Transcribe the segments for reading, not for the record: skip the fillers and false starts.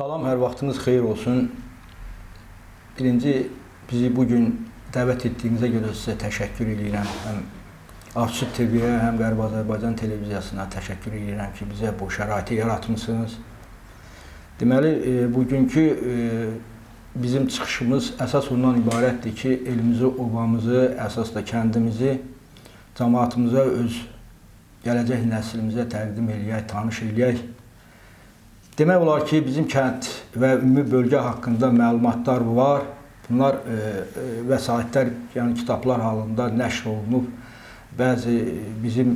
Salam, hər vaxtınız xeyir olsun. Birinci, bizi bugün dəvət etdiyinizə görə sizə təşəkkür edirəm. Həm Açıq TV-yə, həm Qərb Azərbaycan televiziyasına təşəkkür edirəm ki, bizə bu şəraiti yaratmışsınız. Deməli, bugünkü bizim çıxışımız əsas ondan ibarətdir ki, elimizi, obamızı, əsas da kəndimizi, cəmaatımıza, öz gələcək nəslimizə təqdim eləyək, tanış eləyək. Demək olar ki, bizim kənd və ümumi bölgə haqqında məlumatlar var. Bunlar vəsaitlər, yəni kitablar halında nəşr olunub. Bəzi bizim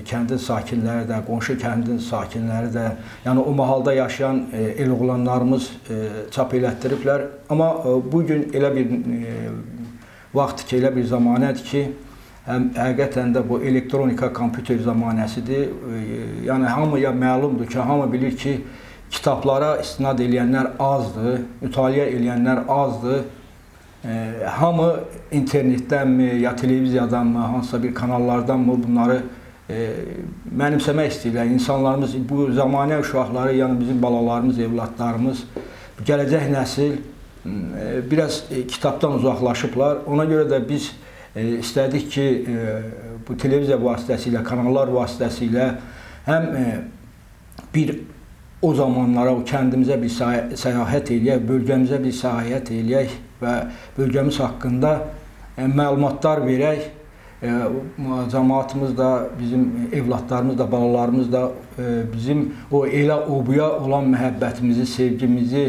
kəndin sakinləri də, qonşu kəndin sakinləri də, yəni o mahalda yaşayan el-oğlanlarımız çap elətdiriblər. Amma bugün elə bir vaxt ki, elə bir zamanədir ki, həqiqətən də bu elektronika, kompüter zamanəsidir. Yəni hamıya məlumdur ki, hamı bilir ki, kitablara istinad eləyənlər azdır, mütaliə eləyənlər azdır. Hamı internetdənmi, ya televiziyadanmı, hansısa bir kanallardanmı bunları mənimsəmək istəyirlər. İnsanlarımız, bu zamanə uşaqları, yəni bizim balalarımız, evlatlarımız, gələcək nəsil biraz kitabdan uzaqlaşıblar. Ona görə də biz istədik ki, bu televiziya vasitəsilə, kanallar vasitəsilə həm bir o zamanlara, o kəndimizə bir səyahət eləyək, bölgəmizə bir səyahət eləyək və bölgəmiz haqqında məlumatlar verək. Cəmaatımız da, bizim evlatlarımız da, balalarımız da bizim o elə obuya olan məhəbbətimizi, sevgimizi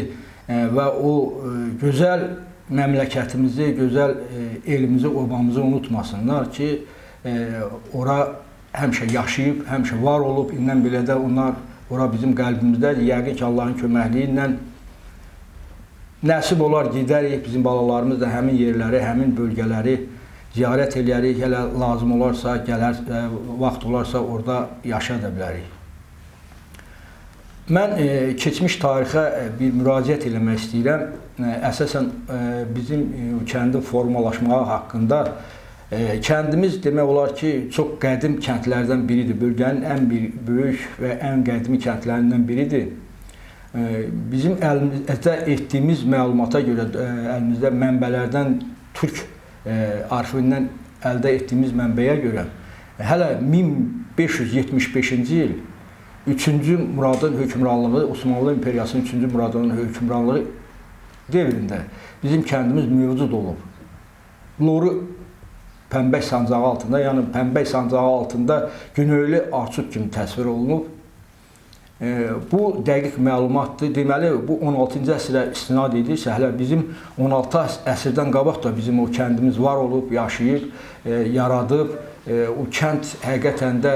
və o gözəl məmləkətimizi, gözəl elimizi, obamızı unutmasınlar ki, ora həmişə yaşayıb, həmişə var olub, indən belə də onlar ora bizim qəlbimizdədir. Yəqin ki, Allahın köməkliyi ilə nəsib olar, gedərik, bizim balalarımız da həmin yerləri, həmin bölgələri ziyarət eləyərik, hələ lazım olarsa, gələr, vaxt olarsa orada yaşa da bilərik. Mən keçmiş tarixə bir müraciət eləmək istəyirəm. Əsasən bizim kəndin formalaşmağı haqqında kəndimiz demək olar ki, çox qədim kəndlərdən biridir. Bölgənin ən böyük və ən qədimi kəndlərindən biridir. Bizim əlimizdə etdiyimiz məlumata görə, əlimizdə mənbələrdən, Türk arxivindən əldə etdiyimiz mənbəyə görə, hələ 1575-ci il 3-cü Muradın hökmranlığı, Osmanlı İmperiyasının 3-cü Muradının hökmranlığı devrində bizim kəndimiz mövcud olub. Loru Pəmbək sancağı altında, yəni Pəmbək sancağı altında Günöylü Arçuk kimi təsvir olunub. Bu dəqiq məlumatdır. Deməli, bu 16-cı əsrə istinad edirsə, hələ bizim 16 əsrdən qabaq da bizim o kəndimiz var olub, yaşayıb, yaradıb. O kənd həqiqətən də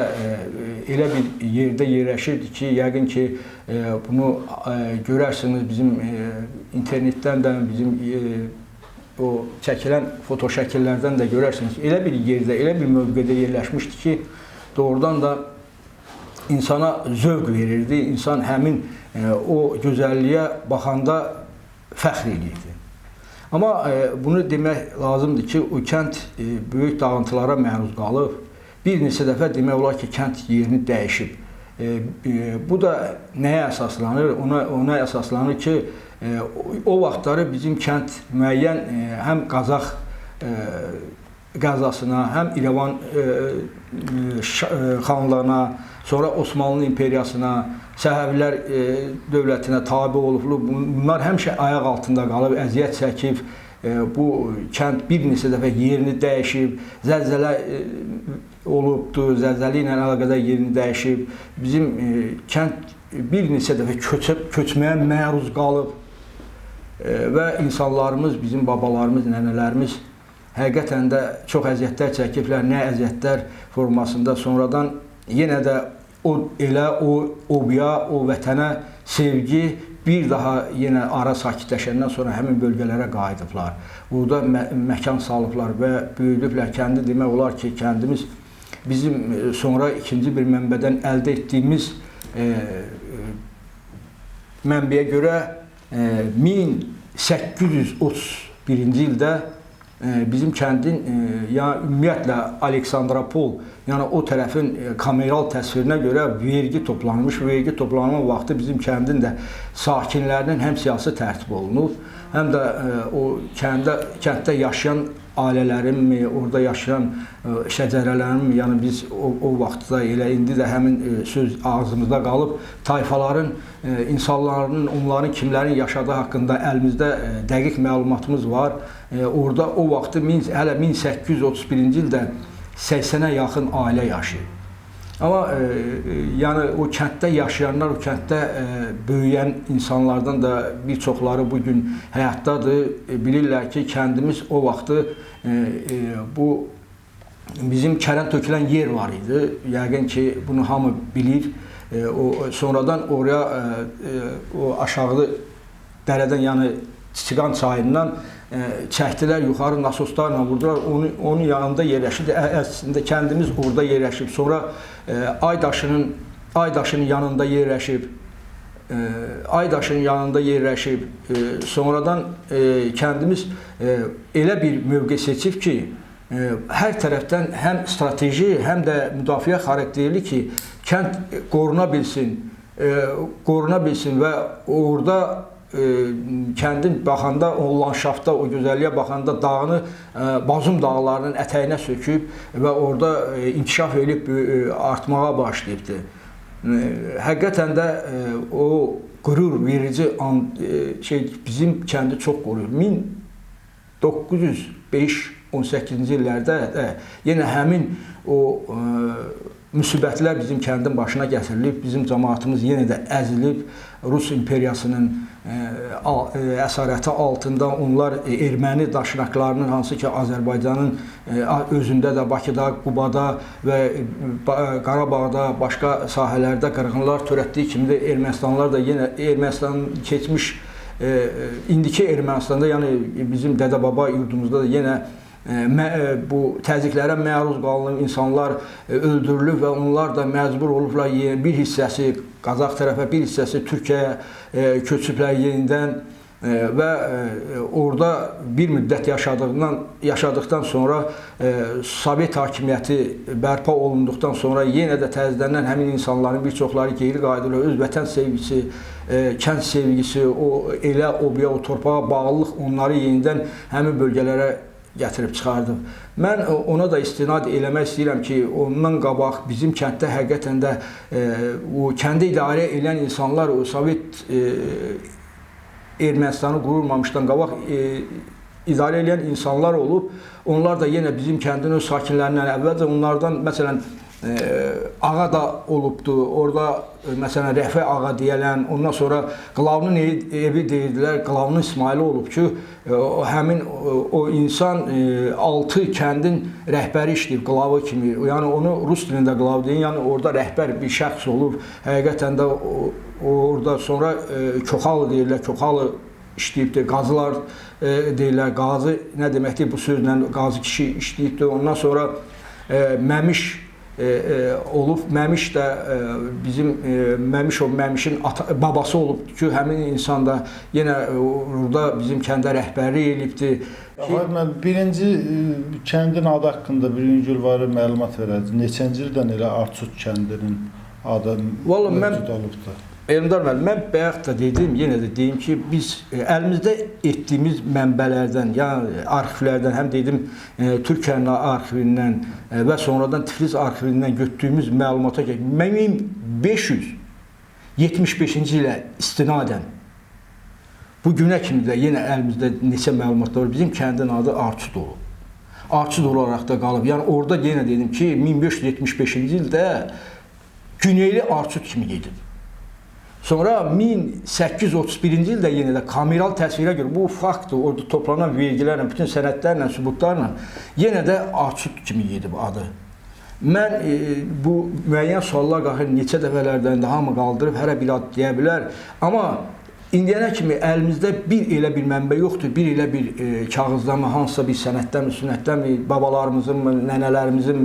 elə bir yerdə yerləşirdi ki, yəqin ki, bunu görərsiniz bizim internetdən də, bizim o çəkilən foto şəkillərdən də görərsiniz ki, elə bir yerdə, elə bir mövqedə yerləşmişdi ki, doğrudan da insana zövq verirdi, insan həmin o gözəlliyə baxanda fəxr edirdi. Amma bunu demək lazımdır ki, o kənd böyük dağıntılara məruz qalıb. Bir neçə dəfə demək olar ki, kənd yerini dəyişib. Bu da nəyə əsaslanır? Ona əsaslanır ki, o vaxtları bizim kənd müəyyən həm Qazax qəzasına, həm İrəvan xanlığına, sonra Osmanlı İmperiyasına, Səfəvilər dövlətinə tabe olublu. Bunlar həmişə ayaq altında qalıb, əziyyət çəkib. Bu kənd bir neçə dəfə yerini dəyişib, zəlzələ olubdur, zəlzələ ilə əlaqədar yerini dəyişib. Bizim kənd bir neçə dəfə köçməyə məruz qalıb və insanlarımız, bizim babalarımız, nənələrimiz həqiqətən də çox əziyyətlər çəkiblər, nə əziyyətlər formasında. Sonradan yenə də elə o obaya, o vətənə sevgi bir daha yenə ara sakitləşəndən sonra həmin bölgələrə qayıdıblar. Burada məkan salıblar və böyüdüblər. Kəndi demək olar ki, kəndimiz bizim sonra ikinci bir mənbədən əldə etdiyimiz mənbəyə görə 1831-ci ildə bizim kəndin, yəni ümumiyyətlə Aleksandropol, yəni o tərəfin kameral təsvirinə görə vergi toplanmış. Vergi toplanma vaxtı bizim kəndin də sakinlərinin həm siyasi tərtib olunub, həm də o kənddə yaşayan ailələrinmi, orada yaşayan şəcərələrinmi, yəni biz o vaxtda elə indi də həmin söz ağzımızda qalıb, tayfaların, insanların, onların kimlərin yaşadığı haqqında əlimizdə dəqiq məlumatımız var. Orada o vaxtı hələ 1831-ci ildə 80-ə yaxın ailə yaşayır. Amma yəni o kənddə yaşayanlar, o kənddə böyüyən insanlardan da bir çoxları bugün həyatdadır. Bilirlər ki, kəndimiz o vaxtı bu bizim kərən tökülən yer var idi. Yəqin ki, bunu hamı bilir. Sonradan oraya o aşağı dərədən, yəni Çiçiqan çayından çəkdilər, yuxarı nasoslarla vurdular, onun yanında yerləşib. Əslində kəndimiz orada yerləşib. Sonra Aydaşının yanında yerləşib. Sonradan kəndimiz elə bir mövqe seçib ki, hər tərəfdən həm strateji, həm də müdafiə xarakterli ki, kənd qoruna bilsin və orada kəndin baxanda, o landşaftda, o gözəlliyə baxanda dağını Bazum dağlarının ətəyinə söküb və orada inkişaf edib artmağa başlayıbdır. Həqiqətən də o qürur verici bizim kəndi çox qoruyur. 1905-18-ci illərdə yenə həmin o müsibətlər bizim kəndin başına gətirilib, bizim cəmaatımız yenə də əzilib, Rus imperiyasının əsarəti altında onlar erməni daşnaqlarının, hansı ki Azərbaycanın özündə də, Bakıda, Qubada və Qarabağda, başqa sahələrdə qırğınlar törətdiyi kimi də Ermənistanlar da yenə Ermənistan keçmiş, indiki Ermənistanda, yəni bizim dədə-baba yurdumuzda da yenə bu təzyiqlərə məruz qalınıb, insanlar öldürülüb və onlar da məcbur olublar, bir hissəsi Qazax tərəfə, bir hissəsi Türkiyəyə köçüblər yenidən və orada bir müddət yaşadıqdan sonra Sovet hakimiyyəti bərpa olunduqdan sonra yenə də təzədəndən həmin insanların bir çoxları geri qayıdırlar, öz vətən sevgisi, kənd sevgisi, o elə obaya, o torpağa bağlılıq onları yenidən həmin bölgələrə gətirib çıxardım. Mən ona da istinad eləmək istəyirəm ki, ondan qabaq bizim kənddə həqiqətən də o kəndi idarə edən insanlar, o Sovet Ermənistanı qurulmamışdan qabaq idarə edən insanlar olub. Onlar da yenə bizim kəndin öz sakinlərindən əvvəlcə onlardan, məsələn, ağa da olubdu, orada məsələn Rəfi ağa deyilən, ondan sonra Qılavının evi deyirdilər, Qılavının İsmaili olub ki, həmin o insan 6 kəndin rəhbəri işləyib, Qılavı kimi, yəni onu Rus dilində Qılav deyin, yəni orada rəhbər bir şəxs olub, həqiqətən də orada sonra Köxalı deyirlər, Köxalı işləyibdir, qazılar deyirlər, qazı nə deməkdir bu sözlə, qazı kişi işləyibdir, ondan sonra Məmiş olub. Məmiş də bizim Məmişin babası olubdur ki, həmin insan da yenə orada bizim kəndə rəhbərlik elibdir. Mən birinci kəndin adı haqqında birinci ilvarı məlumat verəcəm. Neçənci ildən elə Arçut kəndinin adı mövcud olubdur? Elmdar müəllim, mən bayaq da dedim, yenə də deyim ki, biz əlimizdə etdiyimiz mənbələrdən, yəni arxivlərdən, həm dedim Türkiyənin arxivindən və sonradan Tiflis arxivindən götürdüyümüz məlumata gəlir. Mənim 575-ci ilə istinadən bu günə kimi də yenə əlimizdə neçə məlumatlar var. Bizim kəndin adı Arçut olub. Arçut olaraq da qalıb. Yəni orada yenə dedim ki, 1575-ci ildə Güneyli Arçut kimi gedib. Sonra 1831-ci ildə yenə də kameral təsvirə görə bu faktdır, orada toplanan vergilərlə, bütün sənədlərlə, sübutlarla yenə də Arçut kimi gedib adı. Mən bu müəyyən suallar qalxır, neçə dəfələrdən də hamı qaldırıb, hərə bir ad deyə bilər. Amma indiyənə kimi əlimizdə bir elə bir mənbə yoxdur, bir elə bir kağızdanmı, hansısa bir sənəddən, sünnətdənmi, babalarımızınmı, nənələrimizin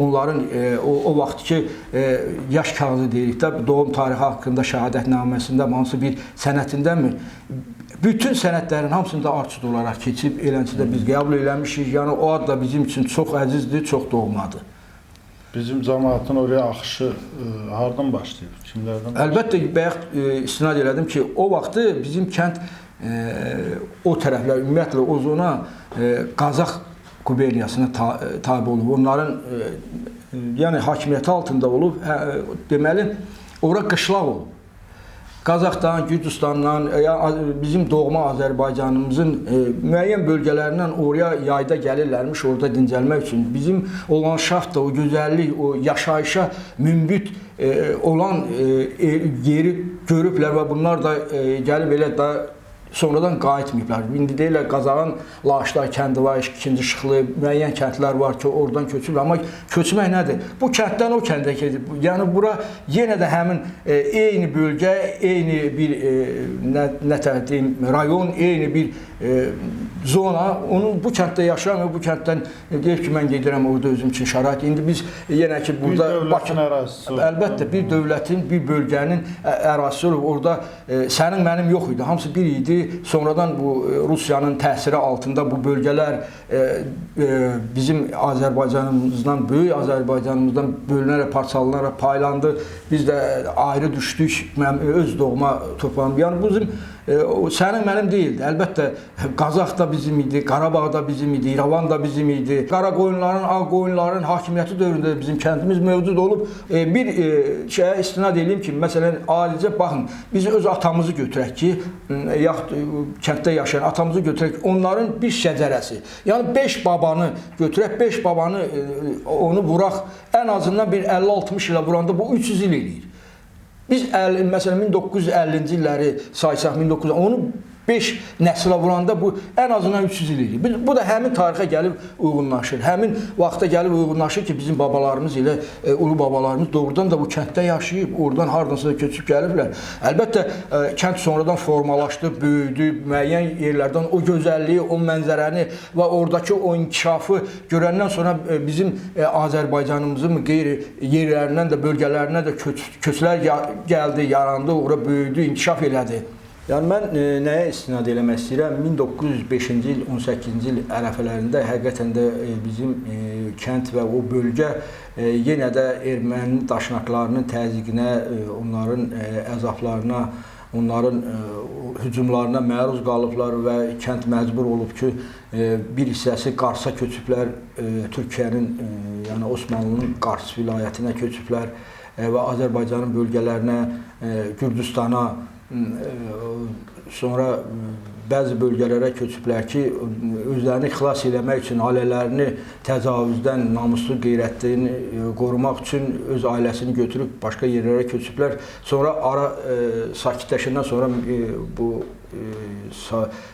onların o vaxt ki, yaş kağızı deyirik də, doğum tarixi haqqında şəhadətnaməsində, hansı bir sənətindənmi, bütün sənədlərin hamısında Arçud olaraq keçib, eləncə də biz qəbul eləmişik. Yəni o ad da bizim üçün çox əzizdir, çox doğmadır. Bizim cəmaatın oraya axışı hardan başlayıb? Kimlərdən? Əlbəttə bayaq istinad elədim ki, o vaxtı bizim kənd o tərəflər ümumiyyətlə o zona Qazax quberniyasına tabe olub. Onların yəni hakimiyyəti altında olub. Deməli, ora qışlaq olub. Qazaxdan, Gürcüstandan, bizim doğma Azərbaycanımızın müəyyən bölgələrindən oraya yayda gəlirlərmiş, orada dincəlmək üçün. Bizim o landşaft da, o gözəllik, o yaşayışa münbit olan yeri görüblər və bunlar da gəlib elə da sonradan qayıtmayıblar. İndi deyirlər Qazaxın Laşday kəndi var, 2-ci Şıxlı, müəyyən kəndlər var ki, oradan köçüblər. Amma köçmək nədir? Bu kənddən o kəndə gedib. Yəni bura yenə də həmin eyni bölgə, eyni bir nə deyim, rayon, eyni bir zona. Onun bu kənddə yaşamır, bu kənddən deyir ki, mən gedirəm orada özüm üçün şərait. İndi biz yenə ki burada Bakın ərazisi. Əlbəttə bir dövlətin, bir bölgənin ərazisi olub. Orada sənin mənim yox idi. Hamısı bir idi. Sonradan bu Rusiyanın təsiri altında bu bölgələr bizim Azərbaycanımızdan, böyük Azərbaycanımızdan bölünərək, parçalanaraq paylandı. Biz də ayrı düşdük. Öz doğma torpağım. Yəni bizim sənin mənim deyildi. Əlbəttə Qazax da bizim idi, Qarabağ da bizim idi, İrəvan da bizim idi. Qaraqoyunların, Ağqoyunların hakimiyyəti dövründə bizim kəndimiz mövcud olub. Bir şeyə istinad edeyim ki, məsələn, alicə baxın, biz öz atamızı götürək ki, yaxud kənddə yaşayan atamızı götürək, onların bir şəcərəsi. Yəni 5 babanı götürək, 5 babanı onu vuraq, ən azından bir 50-60 ilə vuranda bu 300 il eləyir. Biz məsələn 1950-ci illəri saysaq, onu 5 nəslə vuranda bu ən azından 300 il edir. Bu da həmin tarixə gəlib uyğunlaşır. Həmin vaxta gəlib uyğunlaşır ki, bizim babalarımız ilə ulu babalarımız doğrudan da bu kənddə yaşayıb, oradan hardansa da köçüb gəliblər. Əlbəttə kənd sonradan formalaşdı, böyüdü, müəyyən yerlərdən o gözəlliyi, o mənzərəni və oradakı o inkişafı görəndən sonra bizim Azərbaycanımızın qeyri yerlərindən də, bölgələrindən də köçlər gəldi, yarandı, ora böyüdü, inkişaf elədi. Yəni mən nəyə istinad eləmək istəyirəm? 1905-ci il, 18-ci il ərəfələrində həqiqətən də bizim kənd və o bölgə yenə də erməni daşnaqlarının təzyiqinə, onların əzablarına, onların hücumlarına məruz qalıblar və kənd məcbur olub ki, bir hissəsi Qarsa köçüblər, Türkiyənin, yəni Osmanlının Qars vilayətinə köçüblər və Azərbaycanın bölgələrinə, Gürcüstana, sonra bəzi bölgələrə köçüblər ki, özlərini xilas eləmək üçün, ailələrini təcavüzdən, namuslu qeyrətini qorumaq üçün öz ailəsini götürüb başqa yerlərə köçüblər. Sonra ara sakitləşəndən sonra bu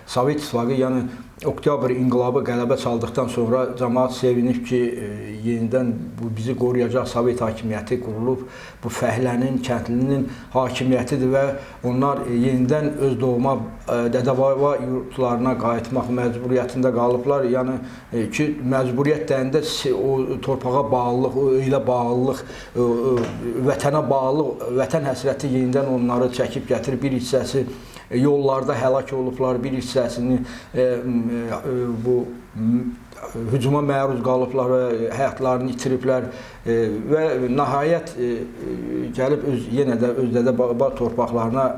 Sovet İttifaqı, yəni Oktyabr inqilabı qələbə çaldıqdan sonra cəmaət sevinib ki, yenidən bu bizi qoruyacaq Sovet hakimiyyəti qurulub. Bu fəhlənin, kəndlinin hakimiyyətidir və onlar yenidən öz doğma dədə-baba yurtlarına qayıtmaq məcburiyyətində qalıblar. Yəni ki, məcburiyyət deyəndə o torpağa bağlılıq, o elə bağlılıq, vətənə bağlılıq, vətən həsrəti yenidən onları çəkib gətirib. Bir hissəsi yollarda həlak olublar, bir hissəsini bu hücuma məruz qalıblar və həyatlarını itiriblər və nəhayət gəlib yenə də öz dədə-baba torpaqlarına,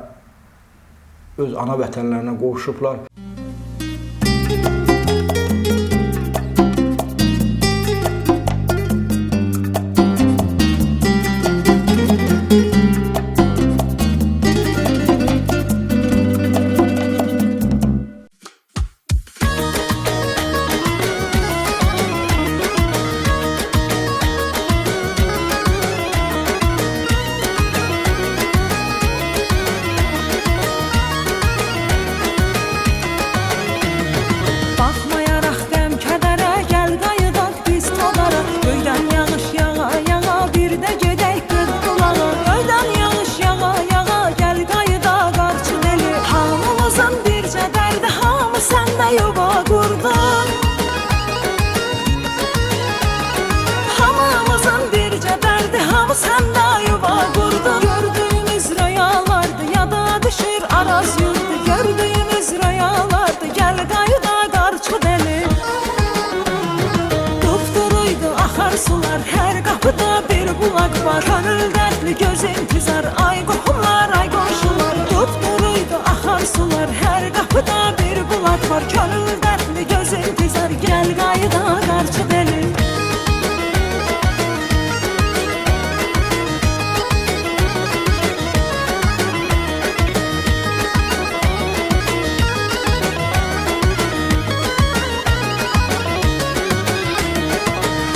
öz ana vətənlərinə qovuşublar. sular, hər qapıda bir bulaq var. Könül dərdli göz intizar, ay qohumlar, ay qonşular. Dupduruydu axar sular, hər qapıda bir bulaq var. Könül dərdli göz intizar, gəl qayıda qarşı deli.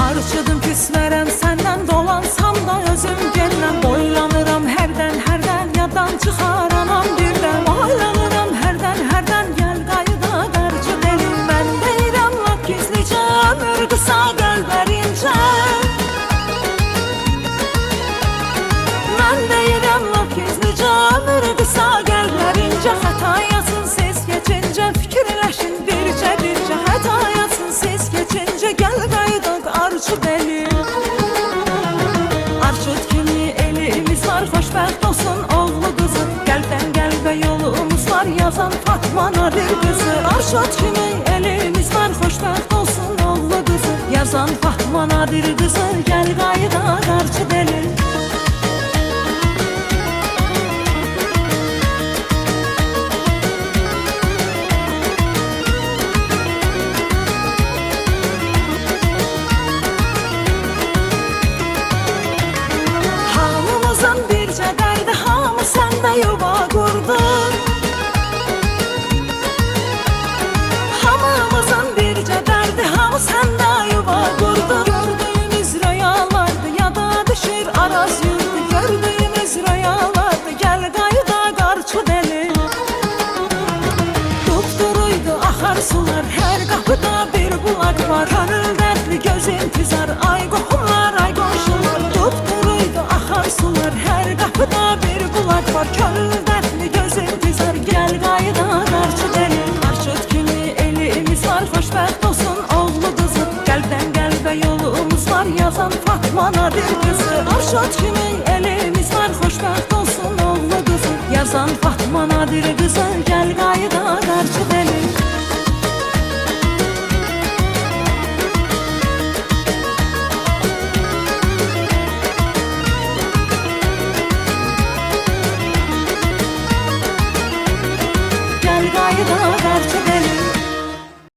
Arşıdım küsmərəm səndən, dolansam da özüm gəlməm. Boylanıram hərdən yadan çıxaramam birdən. Boylanıram hərdən gəl qayıda qarşı deli. Mən deyirəm lap gizlicə, ömür qısa qəlbərincə. Mən deyirəm lap gizlicə, ömür qısa qəlbərincə. Xəta yazın siz keçincə, fikirləşin bircə. Xəta yazın siz keçincə, gəl qayıda qarşı deli. Arşud kimi elimiz var, xoşbəxt olsun oğlu qızı. Qəlbdən qəlbə yolumuz var, yazan Fatma Nadir qızı. Arşud kimi elimiz var, xoşbəxt olsun oğlu qızı. Yazan Fatma Nadir qızı, gəl qayıda qarşı deli. Hamımızın bircə dərdi, hamı səndə yuva qurdu. Hamımızın bircə dərdi, hamı səndə yuva qurdu. Gördüyümüz röyalardı, yada düşür araz yurdu. Gördüyümüz röyalardı, gəl qayıda qarşı deli. Dupduruydu axar sular, hər qapıda bir bulaq var. Könül dərdli göz intizar, ay qohumlar, ay qonşular. Dupduruydu axar sular, hər qapıda bir bulaq var. Könül dərdli göz intizar, gəl qayıda qarşı deli. Arşud kimi elimiz var, xoşbəxt olsun oğlu qızı. Qəlbdən qəlbə yolumuz var, yazan Fatma Nadir qızı. Arşud kimi elimiz var, xoşbəxt olsun oğlu qızı. Yazan Fatma Nadir qızı, gəl qayıda